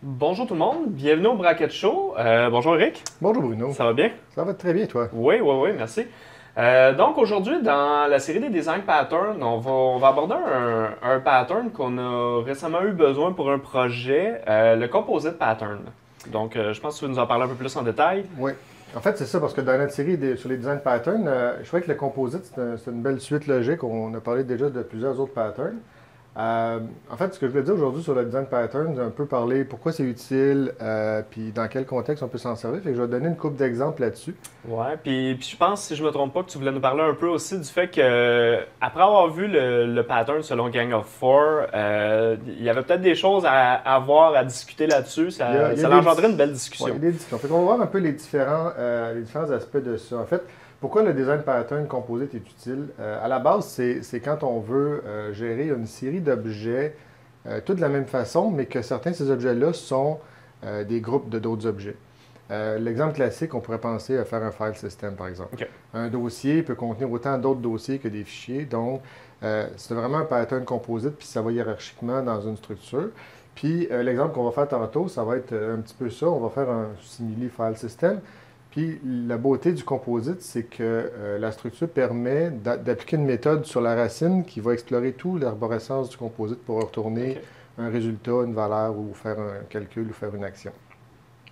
Bonjour tout le monde, bienvenue au Bracket Show. Bonjour Eric, Bonjour Bruno, ça va bien? ça va très bien toi? Oui, oui, oui, merci. Donc aujourd'hui, dans la série des design patterns, on va aborder un pattern qu'on a récemment eu besoin pour un projet, le composite pattern. Donc je pense que tu veux nous en parler un peu plus en détail. Oui. En fait, c'est ça, parce que dans notre série sur les design patterns, je trouvais que le composite, c'est une belle suite logique. On a parlé déjà de plusieurs autres patterns. Euh, En fait, ce que je voulais dire aujourd'hui sur le design pattern, un peu parler pourquoi c'est utile, puis dans quel contexte on peut s'en servir. Fait que je vais donner une couple d'exemples là-dessus. Ouais, puis je pense, si je me trompe pas, que tu voulais nous parler un peu aussi du fait que, après avoir vu le pattern selon Gang of Four, il y avait peut-être des choses à voir, à discuter là-dessus. Ça a engendré une belle Ouais, il discussion. y a des discussions. Fait qu'on va voir un peu les différents aspects de ça. En fait, pourquoi le design pattern composite est utile? À la base, c'est quand on veut gérer une série d'objets, tous de la même façon, mais que certains de ces objets-là sont des groupes de d'autres objets. L'exemple classique, on pourrait penser à faire un file system, par exemple. OK. Un dossier peut contenir autant d'autres dossiers que des fichiers, donc c'est vraiment un pattern composite, puis ça va hiérarchiquement dans une structure. Puis l'exemple qu'on va faire tantôt, ça va être un petit peu ça. On va faire un simili file system. Puis la beauté du composite, c'est que la structure permet d'appliquer une méthode sur la racine qui va explorer toute l'arborescence du composite pour retourner OK. un résultat, une valeur ou faire un calcul ou faire une action.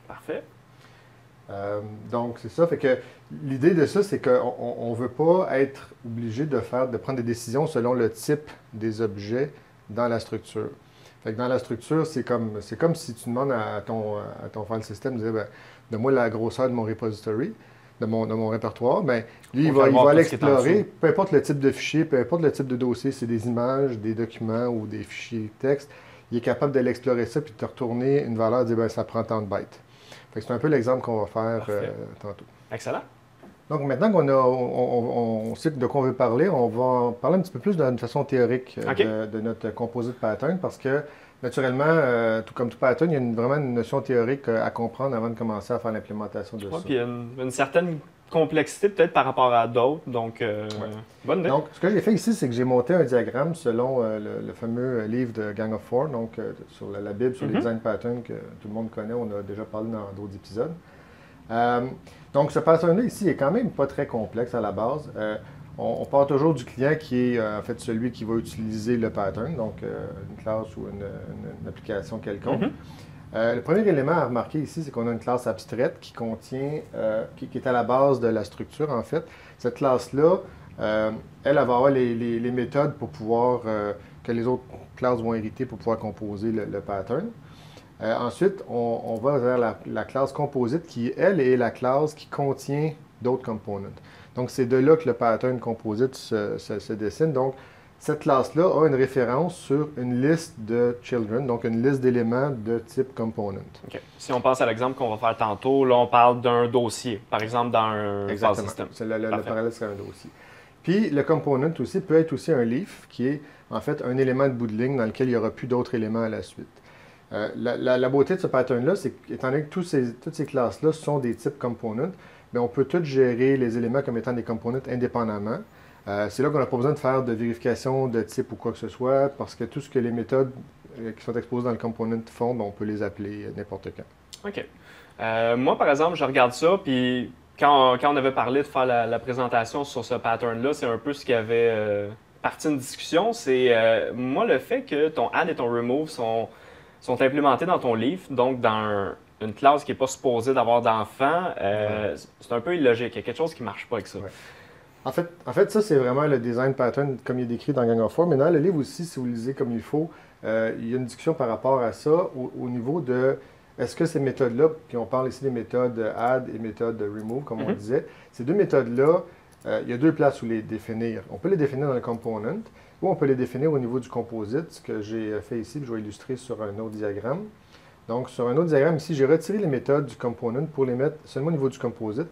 Parfait. Euh, donc, c'est ça. Fait que l'idée de ça, c'est qu'on ne veut pas être obligé de prendre des décisions selon le type des objets dans la structure. Fait que dans la structure, c'est comme si tu demandes à ton file system de dire, ben, donne-moi la grosseur de mon repository, de mon répertoire. Ben, lui, Pour il voir va tout aller ce qui est en dessous. explorer, peu importe le type de fichier, peu importe le type de dossier, c'est des images, des documents ou des fichiers texte, il est capable de l'explorer ça puis de te retourner une valeur et dire, ben, ça prend tant de bytes. Fait que c'est un peu l'exemple qu'on va faire Parfait. tantôt. Excellent. Donc maintenant on sait de quoi on veut parler, on va parler un petit peu plus d'une façon théorique OK. de notre composite pattern parce que naturellement, tout comme tout pattern, il y a vraiment une notion théorique à comprendre avant de commencer à faire l'implémentation de Ouais, ça. puis il y a une certaine complexité peut-être par rapport à d'autres. Donc, Ouais. bonne idée. Donc, ce que j'ai fait ici, c'est que j'ai monté un diagramme selon le fameux livre de Gang of Four, donc sur la Bible, sur les Mhm. design patterns que tout le monde connaît, on a déjà parlé dans d'autres épisodes. Euh, donc, ce pattern-là ici est quand même pas très complexe à la base. On part toujours du client qui est en fait celui qui va utiliser le pattern, donc une classe ou une application quelconque. Mhm. Le premier élément à remarquer ici, c'est qu'on a une classe abstraite qui contient, qui est à la base de la structure en fait. Cette classe-là, elle va avoir les méthodes pour pouvoir, que les autres classes vont hériter pour pouvoir composer le pattern. Ensuite, on va vers la classe composite qui, elle, est la classe qui contient d'autres components. Donc, c'est de là que le pattern composite se dessine. Donc, cette classe-là a une référence sur une liste de children, donc une liste d'éléments de type component. OK. Si on pense à l'exemple qu'on va faire tantôt, là, on parle d'un dossier, par exemple dans un file Exactement. system. C'est le Parfait. parallèle serait un dossier. Puis, le component aussi peut être aussi un leaf, qui est en fait un élément de bout de ligne dans lequel il n'y aura plus d'autres éléments à la suite. La beauté de ce pattern-là, c'est qu'étant donné que toutes ces classes-là sont des types components, bien, on peut tous gérer les éléments comme étant des components indépendamment. C'est là qu'on n'a pas besoin de faire de vérification de type ou quoi que ce soit, parce que tout ce que les méthodes qui sont exposées dans le component font, bien, on peut les appeler n'importe quand. OK. Moi, par exemple, je regarde ça, puis quand on avait parlé de faire la présentation sur ce pattern-là, c'est un peu ce qui avait parti une discussion. C'est moi le fait que ton add et ton remove sont implémentés dans ton leaf, donc dans une classe qui n'est pas supposée d'avoir d'enfants, c'est un peu illogique. Il y a quelque chose qui ne marche pas avec ça. Ouais. En fait, ça, c'est vraiment le design pattern comme il est décrit dans Gang of Four. Mais dans le livre aussi, si vous le lisez comme il faut, il y a une discussion par rapport à ça au niveau de est-ce que ces méthodes-là, puis on parle ici des méthodes add et méthodes remove, comme on Mhm. disait, ces deux méthodes-là, il y a deux places où les définir. On peut les définir dans le component ou on peut les définir au niveau du composite, ce que j'ai fait ici, puis je vais illustrer sur un autre diagramme. Donc, sur un autre diagramme ici, j'ai retiré les méthodes du component pour les mettre seulement au niveau du composite.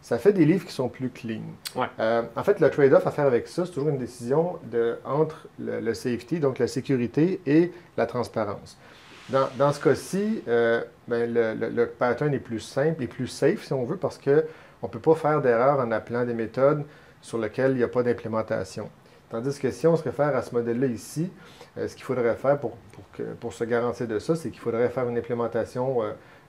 Ça fait des livres qui sont plus clean. Ouais. En fait, le trade-off à faire avec ça, c'est toujours une décision entre le safety, donc la sécurité, et la transparence. Dans ce cas-ci, ben, le pattern est plus simple et plus safe, si on veut, parce qu'on ne peut pas faire d'erreur en appelant des méthodes sur lesquelles il n'y a pas d'implémentation. Tandis que si on se réfère à ce modèle-là ici, ce qu'il faudrait faire pour se garantir de ça, c'est qu'il faudrait faire une implémentation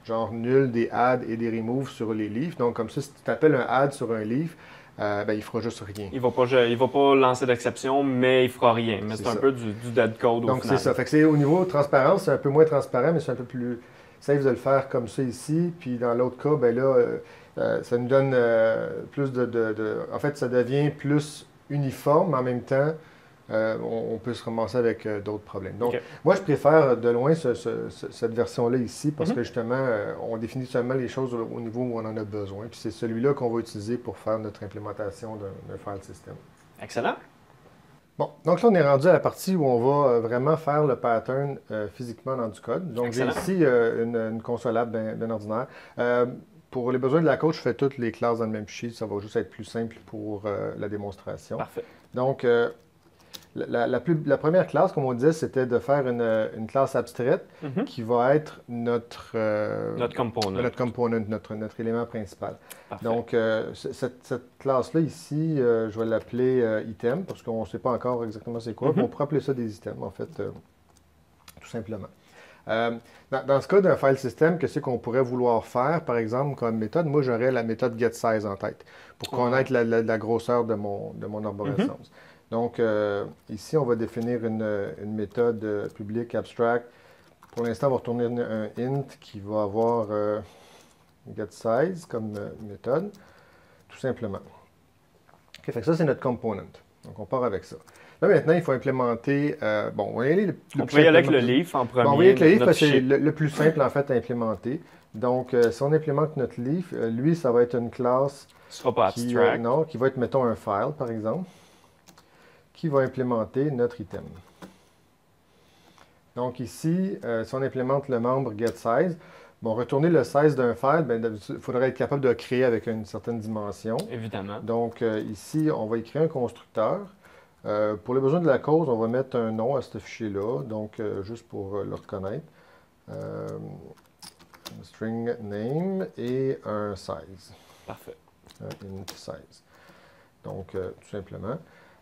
genre nulle des add et des remove sur les leafs. Donc, comme ça, si tu appelles un add sur un leaf, ben, il fera juste rien. Il va pas lancer d'exception, mais il fera rien. Mais c'est un peu du dead code au Donc, final. c'est ça. Fait que au niveau transparence, c'est un peu moins transparent, mais c'est un peu plus safe de le faire comme ça ici. Puis dans l'autre cas, ben là, ça nous donne plus En fait, ça devient plus uniforme, mais en même temps, on peut se ramasser avec d'autres problèmes. Donc, moi, je préfère de loin cette version-là ici parce que justement, on définit seulement les choses au niveau où on en a besoin. Puis c'est celui-là qu'on va utiliser pour faire notre implémentation d'un file system. Excellent. Bon, donc là, on est rendu à la partie où on va vraiment faire le pattern physiquement dans du code. Donc, j'ai ici une console app bien ordinaire. Pour les besoins de la code, je fais toutes les classes dans le même fichier. Ça va juste être plus simple pour la démonstration. Parfait. Donc, la première classe, comme on disait, c'était de faire une classe abstraite qui va être notre component, notre élément principal. Parfait. Donc, cette classe-là ici, je vais l'appeler item parce qu'on ne sait pas encore exactement c'est quoi. On pourrait appeler ça des items, en fait, tout simplement. Dans ce cas d'un file system, qu'est-ce qu'on pourrait vouloir faire, par exemple, comme méthode? Moi, j'aurais la méthode getSize en tête pour connaître la grosseur de mon arborescence. Donc, ici, on va définir une méthode publique abstract. Pour l'instant, on va retourner un int qui va avoir getSize comme méthode, tout simplement. Okay, fait que ça, c'est notre component. Donc, on part avec ça. Là, maintenant, il faut implémenter... on va y aller on peut y aller avec le leaf en premier. On va y aller avec le leaf parce que c'est le plus simple, en fait, à implémenter. Donc, si on implémente notre leaf, lui, ça va être une classe... Ce sera pas abstract. Non, qui va être, mettons, un file, par exemple, qui va implémenter notre item. Donc, ici, si on implémente le membre getSize, bon, retourner le size d'un file, il faudrait être capable de le créer avec une certaine dimension. Évidemment. Donc, ici, on va y créer un constructeur. Pour les besoins de la cause, on va mettre un nom à ce fichier-là, donc juste pour le reconnaître. String name et un size. Parfait. Int size. Donc, tout simplement.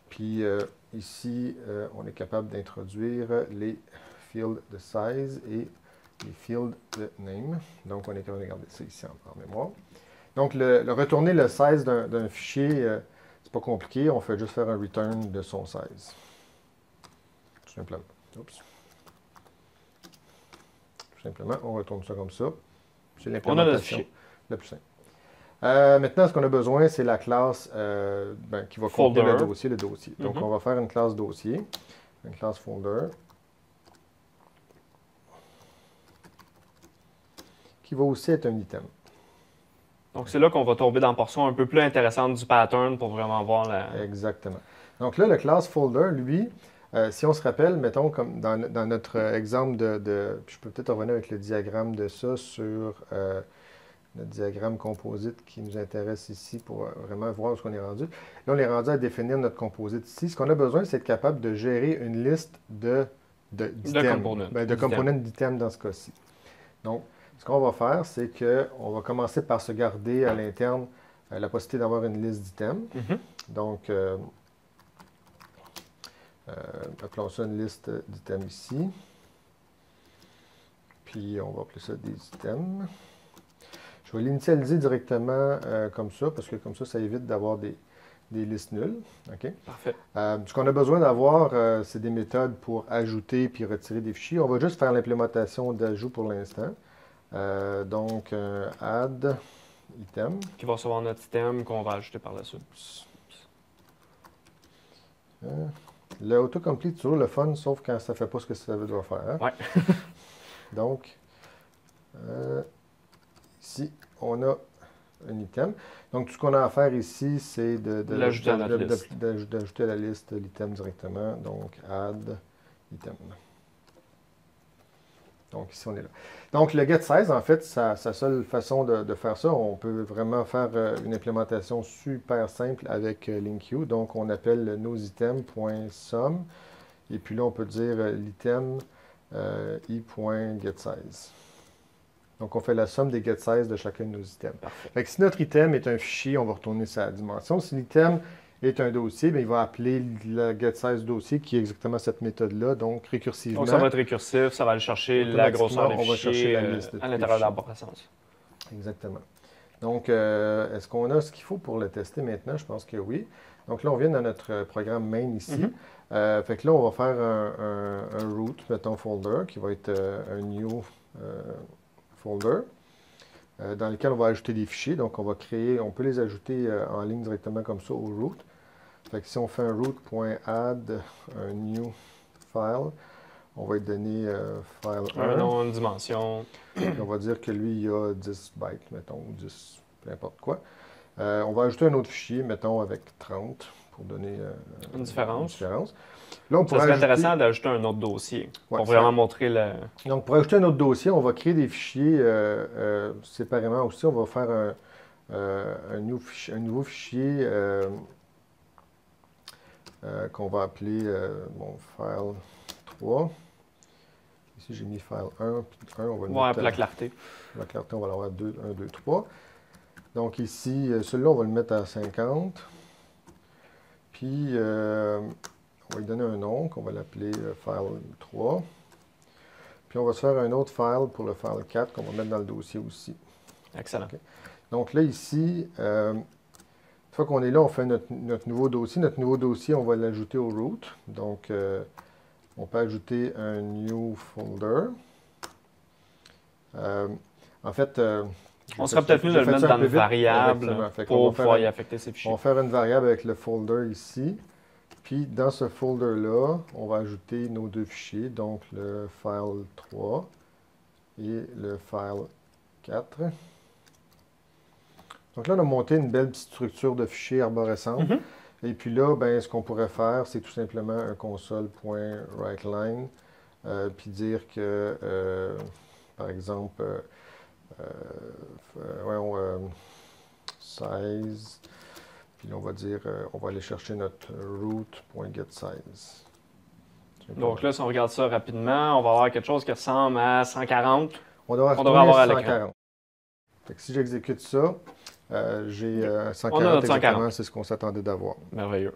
Puis ici, on est capable d'introduire les fields de size et les fields de name. Donc, on est capable de garder ça ici en mémoire. Donc, retourner le size d'un fichier, c'est pas compliqué. On fait juste faire un return de son size. Tout simplement. Oups. Tout simplement, on retourne ça comme ça. C'est l'implémentation la plus simple. Maintenant, ce qu'on a besoin, c'est la classe qui va contenir le dossier. Donc, on va faire une classe dossier, une classe folder, qui va aussi être un item. Donc, c'est là qu'on va tomber dans la portion un peu plus intéressante du pattern pour vraiment voir la... Exactement. Donc là, le class folder, lui, si on se rappelle, mettons, comme dans notre exemple je peux peut-être revenir avec le diagramme de ça sur le diagramme composite qui nous intéresse ici pour vraiment voir où on est rendu. Là, on est rendu à définir notre composite ici. Ce qu'on a besoin, c'est être capable de gérer une liste d'items, de components d'items dans ce cas-ci. Donc, ce qu'on va faire, c'est qu'on va commencer par se garder à l'interne la possibilité d'avoir une liste d'items. Donc, appelons ça une liste d'items ici. Puis, on va appeler ça des items. Je vais l'initialiser directement comme ça, parce que comme ça évite d'avoir des listes nulles. Okay? Parfait. Ce qu'on a besoin d'avoir, c'est des méthodes pour ajouter puis retirer des fichiers. On va juste faire l'implémentation d'ajout pour l'instant. Donc, add item. Qui va recevoir notre item qu'on va ajouter par la suite. Le autocomplete, c'est toujours le fun, sauf quand ça ne fait pas ce que ça doit faire. Hein? Ouais. Donc, ici, on a un item. Donc, tout ce qu'on a à faire ici, c'est d'ajouter à la liste l'item directement. Donc, add item. Donc, ici, on est là. Donc, le getSize, en fait, sa seule façon de faire ça, on peut vraiment faire une implémentation super simple avec LinkU. Donc, on appelle nosItem.sum. Et puis là, on peut dire l'item i.getSize. Donc, on fait la somme des getSize de chacun de nos items. Fait que si notre item est un fichier, on va retourner sa dimension. Si l'item est un dossier, bien, il va appeler le getSize dossier qui est exactement cette méthode-là. Donc, récursivement, Donc, ça va être récursif, ça va aller chercher la grosseur des automatiquement, on va chercher fichiers la liste de à tous les l'intérieur de fichiers. l'arborescence. Exactement. Donc, est-ce qu'on a ce qu'il faut pour le tester maintenant? Je pense que oui. Donc là, on vient dans notre programme main ici. Fait que là, on va faire un root, mettons folder, qui va être un new folder, dans lequel on va ajouter des fichiers. Donc, on peut les ajouter en ligne directement comme ça au root. Fait que si on fait un root.add, un new file, on va lui donner file 1. Un nom, une dimension. On va dire que lui, il a 10 bytes, mettons, ou 10, peu importe quoi. On va ajouter un autre fichier, mettons, avec 30, pour donner Une différence. Là, on Ça serait intéressant d'ajouter un autre dossier pour vraiment montrer le... Donc, pour ajouter un autre dossier, on va créer des fichiers séparément aussi. On va faire un nouveau fichier qu'on va appeler file 3. Ici, j'ai mis file 1, puis 1, on va le mettre... pour la clarté. La clarté, on va l'avoir 1, 2, 3. Donc ici, celui-là, on va le mettre à 50. Puis, on va lui donner un nom qu'on va l'appeler file 3. Puis, on va se faire un autre file pour le file 4 qu'on va mettre dans le dossier aussi. Excellent. Okay. Donc là, ici, une fois qu'on est là, on fait notre nouveau dossier. Notre nouveau dossier, on va l'ajouter au root. Donc, on peut ajouter un new folder. En fait, on serait peut-être mieux de le mettre dans une variable pour pouvoir y affecter ces fichiers. On va faire une variable avec le folder ici. Puis, dans ce folder-là, on va ajouter nos deux fichiers, donc le file 3 et le file 4. Donc là, on a monté une belle petite structure de fichiers arborescente. Et puis là, ben, ce qu'on pourrait faire, c'est tout simplement un console.writeLine, puis dire que, par exemple, size, puis là, on va dire, on va aller chercher notre root.getSize. Donc là, si on regarde ça rapidement, on va avoir quelque chose qui ressemble à 140. On devrait avoir à l'écran. Si j'exécute ça, j'ai 140 exactement, c'est ce qu'on s'attendait d'avoir. Merveilleux.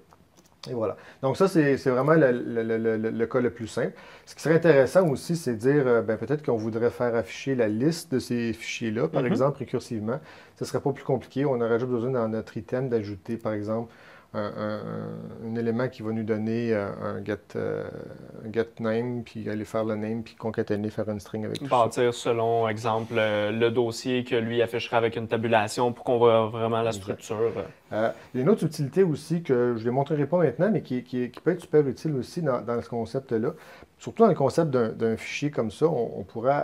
Et voilà. Donc ça, c'est vraiment le cas le plus simple. Ce qui serait intéressant aussi, c'est de dire, peut-être qu'on voudrait faire afficher la liste de ces fichiers-là, par exemple, récursivement. Ce ne serait pas plus compliqué. On aurait juste besoin dans notre item d'ajouter, par exemple, un élément qui va nous donner un get name, puis aller faire le name, puis concaténer, faire une string avec tout ça. Bâtir selon, exemple, le dossier que lui affichera avec une tabulation pour qu'on voit vraiment la structure. Il y a une autre utilité aussi que je ne les montrerai pas maintenant, mais qui peut être super utile aussi dans ce concept-là. Surtout dans le concept d'un fichier comme ça, on pourra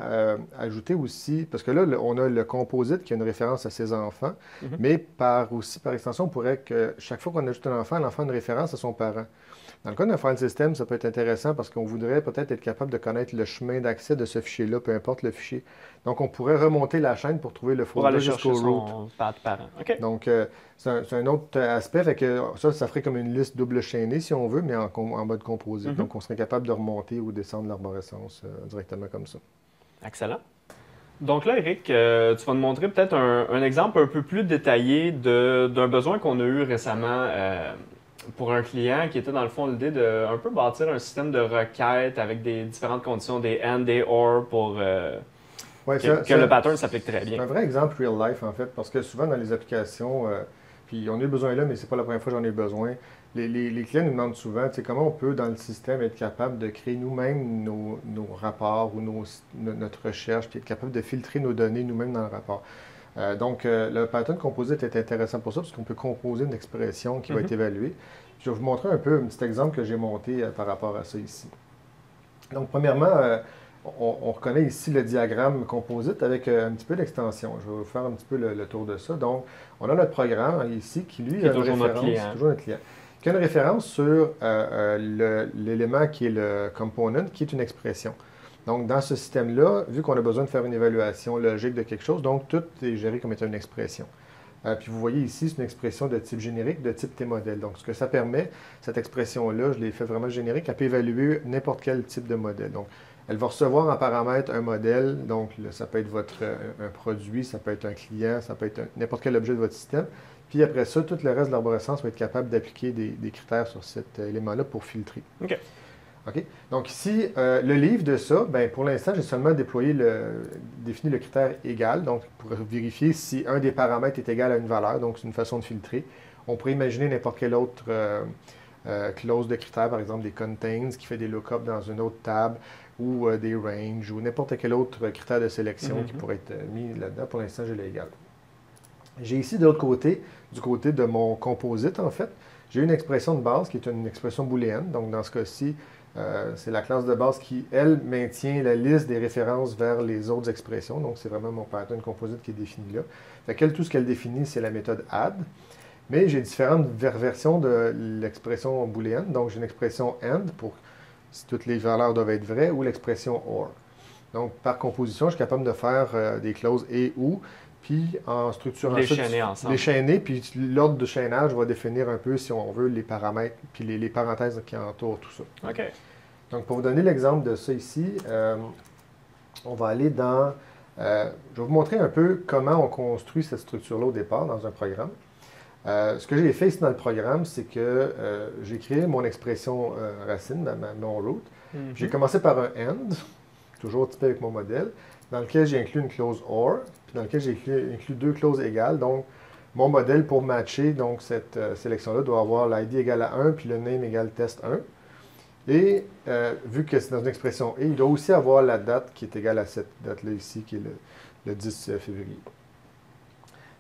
ajouter aussi, parce que là, on a le composite qui a une référence à ses enfants, mais par extension, on pourrait que chaque fois qu'on ajoute un enfant, l'enfant a une référence à son parent. Dans le cas d'un file system, ça peut être intéressant parce qu'on voudrait peut-être être capable de connaître le chemin d'accès de ce fichier-là, peu importe le fichier. Donc, on pourrait remonter la chaîne pour trouver le folder jusqu'au root. Okay. Donc, c'est un autre aspect. Fait que ça ferait comme une liste double chaînée, si on veut, mais en mode composite. Donc, on serait capable de remonter ou descendre l'arborescence directement comme ça. Excellent. Donc là, Eric, tu vas nous montrer peut-être un exemple un peu plus détaillé d'un besoin qu'on a eu récemment pour un client qui était dans le fond l'idée de un peu bâtir un système de requête avec des différentes conditions, des AND, des OR pour que le pattern s'applique très bien. C'est un vrai exemple real life en fait, parce que souvent dans les applications, puis on a eu besoin là, mais c'est pas la première fois que j'en ai besoin. Les clients nous demandent souvent comment on peut dans le système être capable de créer nous-mêmes nos rapports ou notre recherche, puis être capable de filtrer nos données nous-mêmes dans le rapport. Donc, le pattern composite est intéressant pour ça, parce qu'on peut composer une expression qui va être évaluée. Je vais vous montrer un peu un petit exemple que j'ai monté par rapport à ça ici. Donc, premièrement, on reconnaît ici le diagramme composite avec un petit peu d'extension. Je vais vous faire un petit peu le tour de ça. Donc, on a notre programme ici qui, lui, a une référence. C'est toujours notre client. Qui a une référence sur l'élément qui est le component, qui est une expression. Donc, dans ce système-là, vu qu'on a besoin de faire une évaluation logique de quelque chose, donc tout est géré comme étant une expression. Puis vous voyez ici, c'est une expression de type générique, de type T-modèle. Donc, ce que ça permet, cette expression-là, je l'ai fait vraiment générique, elle peut évaluer n'importe quel type de modèle. Donc, elle va recevoir en paramètre un modèle, donc ça peut être un produit, ça peut être un client, ça peut être n'importe quel objet de votre système. Puis après ça, tout le reste de l'arborescence va être capable d'appliquer des critères sur cet élément-là pour filtrer. OK. OK? Donc ici, le livre de ça, ben, pour l'instant, j'ai seulement défini le critère égal, donc pour vérifier si un des paramètres est égal à une valeur, donc c'est une façon de filtrer. On pourrait imaginer n'importe quelle autre clause de critères, par exemple des contains qui fait des lookups dans une autre table, ou des ranges, ou n'importe quel autre critère de sélection qui pourrait être mis là-dedans. Pour l'instant, j'ai le égal. J'ai ici de l'autre côté, du côté de mon composite en fait, j'ai une expression de base qui est une expression booléenne. Donc dans ce cas-ci, c'est la classe de base qui, elle, maintient la liste des références vers les autres expressions. Donc c'est vraiment mon pattern composite qui est défini là. Fait qu'elle, tout ce qu'elle définit, c'est la méthode add. Mais j'ai différentes versions de l'expression booléenne. Donc j'ai une expression AND pour si toutes les valeurs doivent être vraies, ou l'expression OR. Donc par composition, je suis capable de faire des clauses et ou. Puis en structurant les chaîner ensemble. Les chaîner, puis l'ordre de chaînage va définir un peu, si on veut, les paramètres, puis les parenthèses qui entourent tout ça. OK. Donc pour vous donner l'exemple de ça ici, on va aller dans... je vais vous montrer un peu comment on construit cette structure-là au départ dans un programme. Ce que j'ai fait ici dans le programme, c'est que j'ai créé mon expression racine, mon root. J'ai commencé par un AND, toujours typé avec mon modèle, dans lequel j'ai inclus une clause OR, puis dans lequel j'ai inclus deux clauses égales. Donc, mon modèle pour matcher donc, cette sélection-là doit avoir l'ID égal à 1, puis le name égal test 1. Et vu que c'est dans une expression et, il doit aussi avoir la date qui est égale à cette date-là ici, qui est le 10 février.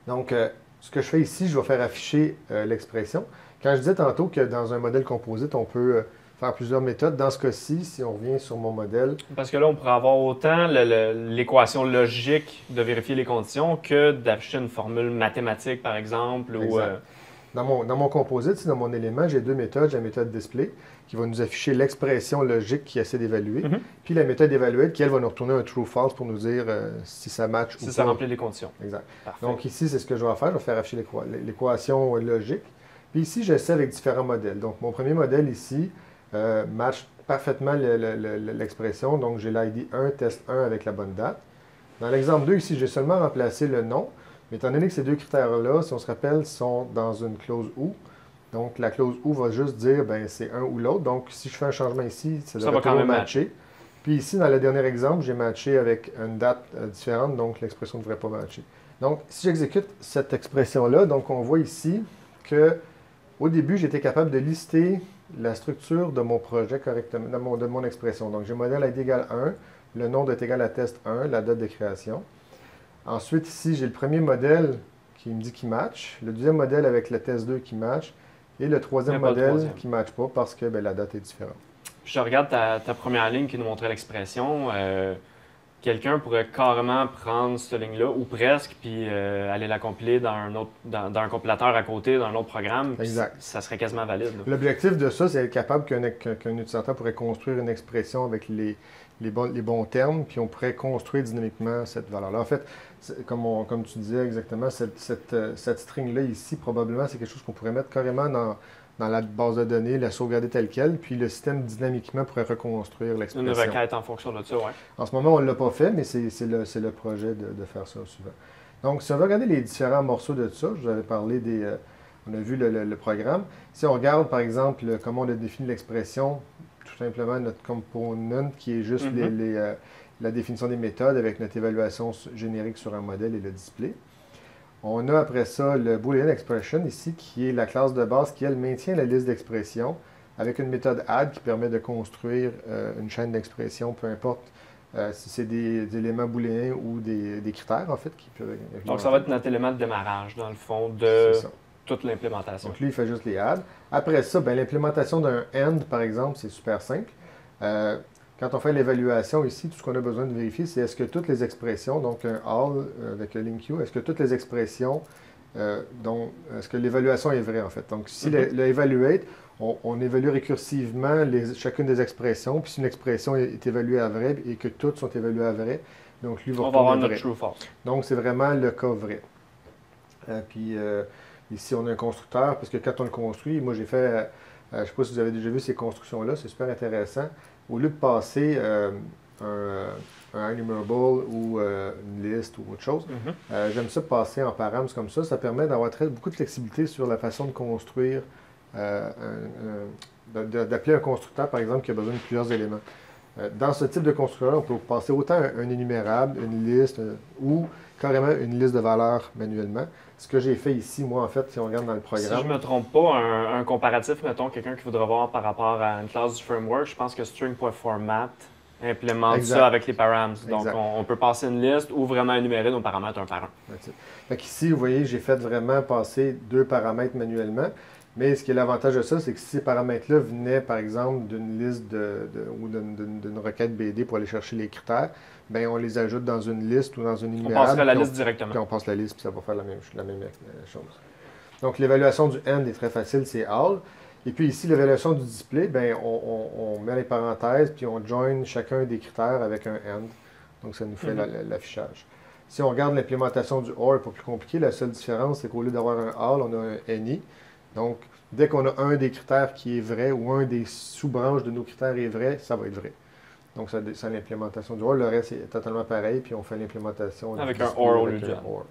Donc, ce que je fais ici, je vais faire afficher l'expression. Quand je disais tantôt que dans un modèle composite, on peut faire plusieurs méthodes. Dans ce cas-ci, si on revient sur mon modèle... Parce que là, on pourrait avoir autant l'équation logique de vérifier les conditions que d'afficher une formule mathématique, par exemple. Ou, dans mon composite, dans mon élément, j'ai deux méthodes. J'ai la méthode display qui va nous afficher l'expression logique qui essaie d'évaluer. Puis la méthode evaluate qui, elle, va nous retourner un true-false pour nous dire si ça match ou pas. Si ça remplit les conditions. Exact. Parfait. Donc ici, c'est ce que je vais faire. Je vais faire afficher l'équation logique. Puis ici, j'essaie avec différents modèles. Donc mon premier modèle ici match parfaitement l'expression. Donc j'ai l'ID 1, test 1 avec la bonne date. Dans l'exemple 2, ici, j'ai seulement remplacé le nom. Mais étant donné que ces deux critères-là, si on se rappelle, sont dans une clause OU, donc la clause OU va juste dire ben c'est un ou l'autre. Donc si je fais un changement ici, ça devrait quand même matcher. Puis ici, dans le dernier exemple, j'ai matché avec une date différente, donc l'expression ne devrait pas matcher. Donc si j'exécute cette expression-là, donc on voit ici que au début, j'étais capable de lister la structure de mon projet correctement, de mon expression. Donc j'ai modèle ID égale 1, le nom doit être égal à test 1, la date de création. Ensuite, ici, j'ai le premier modèle qui me dit qu'il match, le deuxième modèle avec le test 2 qui match, et le troisième modèle qui ne match pas parce que la date est différente. Je regarde ta première ligne qui nous montrait l'expression. Quelqu'un pourrait carrément prendre cette ligne-là, ou presque, puis aller la compiler dans un compilateur à côté, dans un autre programme. Exact. Ça serait quasiment valide. L'objectif de ça, c'est être capable qu'un utilisateur pourrait construire une expression avec les bons termes, puis on pourrait construire dynamiquement cette valeur-là. En fait, comme tu disais exactement, cette string-là ici, probablement, c'est quelque chose qu'on pourrait mettre carrément dans la base de données, la sauvegarder telle quelle, puis le système dynamiquement pourrait reconstruire l'expression. Une requête en fonction de ça, oui. En ce moment, on ne l'a pas fait, mais c'est le projet de faire ça souvent. Donc, si on veut regarder les différents morceaux de ça, je vous avais parlé on a vu le programme. Si on regarde, par exemple, comment on a défini l'expression, tout simplement notre component qui est juste la définition des méthodes avec notre évaluation générique sur un modèle et le display. On a après ça le Boolean Expression ici, qui est la classe de base qui, elle, maintient la liste d'expressions avec une méthode add qui permet de construire une chaîne d'expressions, peu importe si c'est des éléments booléens ou des critères, en fait. Donc, ça va être notre élément de démarrage, dans le fond, de toute l'implémentation. Donc, lui, il fait juste les add. Après ça, l'implémentation d'un end, par exemple, c'est super simple. Quand on fait l'évaluation ici, tout ce qu'on a besoin de vérifier, c'est est-ce que toutes les expressions, donc un all avec le link queue, est-ce que toutes les expressions, est-ce que l'évaluation est vraie en fait. Donc si le evaluate, on évalue récursivement chacune des expressions, puis si une expression est évaluée à vrai et que toutes sont évaluées à vrai, donc lui va on va avoir notre true false. Donc c'est vraiment le cas vrai. Ici on a un constructeur, parce que quand on le construit, moi j'ai fait, je ne sais pas si vous avez déjà vu ces constructions-là, c'est super intéressant. Au lieu de passer un enumerable ou une liste liste ou autre chose. Mhm. J'aime ça passer en params comme ça. Ça permet d'avoir beaucoup de flexibilité sur la façon de construire, d'appeler un constructeur, par exemple, qui a besoin de plusieurs éléments. Dans ce type de constructeur, on peut passer autant un énumérable, une liste, ou carrément une liste de valeurs manuellement. Ce que j'ai fait ici, moi, en fait, si on regarde dans le programme... Si je ne me trompe pas, un comparatif, mettons, quelqu'un qui voudrait voir par rapport à une classe du framework, je pense que string.format implémente Exact. ça avec les params. Donc, Exact. on peut passer une liste ou vraiment énumérer nos paramètres un par un. Fait qu'ici, vous voyez, j'ai fait vraiment passer 2 paramètres manuellement. Mais ce qui est l'avantage de ça, c'est que si ces paramètres-là venaient, par exemple, d'une liste ou d'une requête BD pour aller chercher les critères, bien, on les ajoute dans une liste ou dans une On énumérable. passerait la puis liste directement. Puis on passe la liste, puis ça va faire la même chose. Donc, l'évaluation du end est très facile, c'est all. Et puis ici, l'évaluation du display, bien, on met les parenthèses, puis on join chacun des critères avec un end. Donc, ça nous fait l'affichage. Si on regarde l'implémentation du OR, pas plus compliqué, la seule différence, c'est qu'au lieu d'avoir un all, on a un any. Donc, dès qu'on a un des critères qui est vrai ou un des sous-branches de nos critères est vrai, ça va être vrai. Donc, c'est l'implémentation du OR. Le reste est totalement pareil, puis on fait l'implémentation avec un OR au lieu du OR.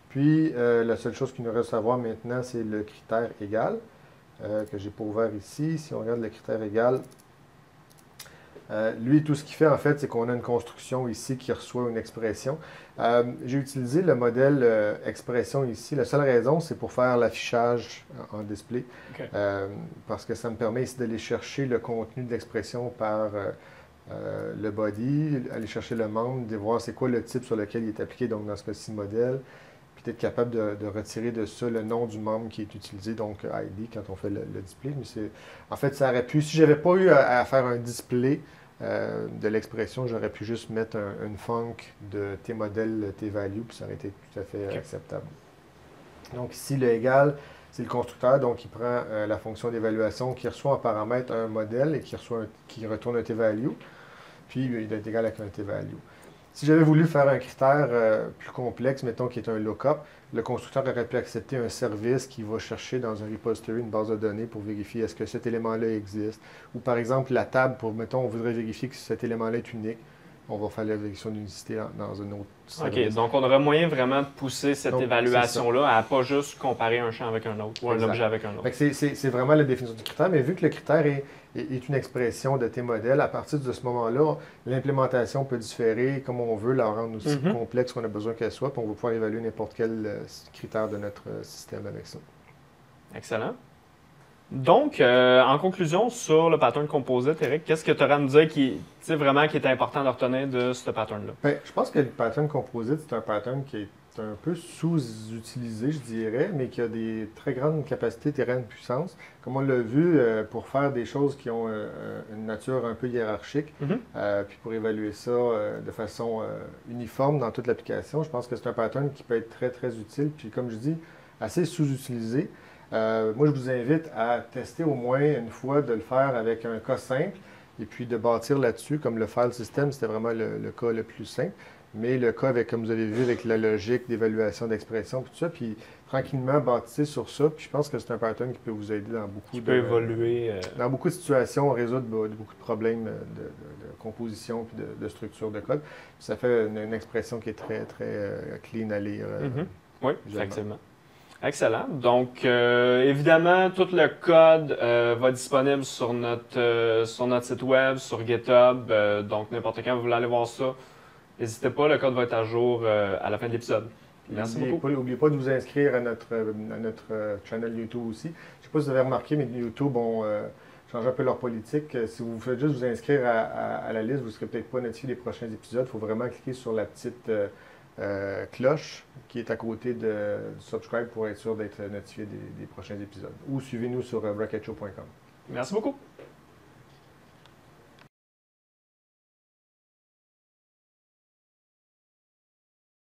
Puis, la seule chose qu'il nous reste à voir maintenant, c'est le critère égal, que j'ai pas ouvert ici. Si on regarde le critère égal, lui, tout ce qu'il fait, en fait, c'est qu'on a une construction ici qui reçoit une expression. J'ai utilisé le modèle expression ici. La seule raison, c'est pour faire l'affichage en display. Okay. Parce que ça me permet ici d'aller chercher le contenu de l'expression par le body, aller chercher le membre, de voir c'est quoi le type sur lequel il est appliqué, donc dans ce cas-ci, modèle. Puis d'être capable de retirer de ça le nom du membre qui est utilisé, donc ID, quand on fait le display. Mais en fait, ça aurait pu, si j'avais pas eu à faire un display, de l'expression, j'aurais pu juste mettre une func de t-modèle, t-value, puis ça aurait été tout à fait acceptable. Donc ici, le égal, c'est le constructeur, donc il prend la fonction d'évaluation qui reçoit en paramètre un modèle et qui retourne un t-value, puis il doit être égal avec un t-value. Si j'avais voulu faire un critère plus complexe, mettons qui est un lookup, le constructeur aurait pu accepter un service qui va chercher dans un repository une base de données pour vérifier est-ce que cet élément-là existe. Ou par exemple, la table, mettons, on voudrait vérifier que cet élément-là est unique. On va faire la vérification d'unicité dans un autre service. OK, donc on aurait moyen vraiment de pousser cette évaluation-là à pas juste comparer un champ avec un autre ou un objet avec un autre. C'est vraiment la définition du critère, mais vu que le critère est une expression de tes modèles, à partir de ce moment-là, l'implémentation peut différer comme on veut, la rendre aussi complexe qu'on a besoin qu'elle soit, puis on va pouvoir évaluer n'importe quel critère de notre système avec ça. Excellent. Donc, en conclusion, sur le pattern composite, Eric, qu'est-ce que tu aurais à nous dire qui est important de retenir de ce pattern-là? Bien, je pense que le pattern composite, c'est un pattern qui est un peu sous-utilisé, je dirais, mais qui a des très grandes capacités, terrain de puissance. Comme on l'a vu, pour faire des choses qui ont une nature un peu hiérarchique, puis pour évaluer ça de façon uniforme dans toute l'application, je pense que c'est un pattern qui peut être très, très utile, puis comme je dis, assez sous-utilisé. Moi, je vous invite à tester au moins une fois de le faire avec un cas simple et puis de bâtir là-dessus, comme le file system, c'était vraiment le cas le plus simple. Mais le cas, avec, comme vous avez vu, avec la logique d'évaluation d'expression, tout ça, puis tranquillement bâtissez sur ça. Puis je pense que c'est un pattern qui peut vous aider dans évoluer. Dans beaucoup de situations, on résout beaucoup de problèmes de composition puis de structure de code. Puis ça fait une expression qui est très, très clean à lire. Oui, effectivement. Excellent. Donc, évidemment, tout le code va être disponible sur notre site web, sur GitHub. Donc, n'importe quand vous voulez aller voir ça, n'hésitez pas, le code va être à jour à la fin de l'épisode. Merci beaucoup. N'oubliez pas de vous inscrire à notre channel YouTube aussi. Je ne sais pas si vous avez remarqué, mais YouTube ont changé un peu leur politique. Si vous faites juste vous inscrire à la liste, vous ne serez peut-être pas notifié des prochains épisodes. Il faut vraiment cliquer sur la petite cloche qui est à côté du subscribe pour être sûr d'être notifié des prochains épisodes. Ou suivez-nous sur bracketshow.com. Merci beaucoup.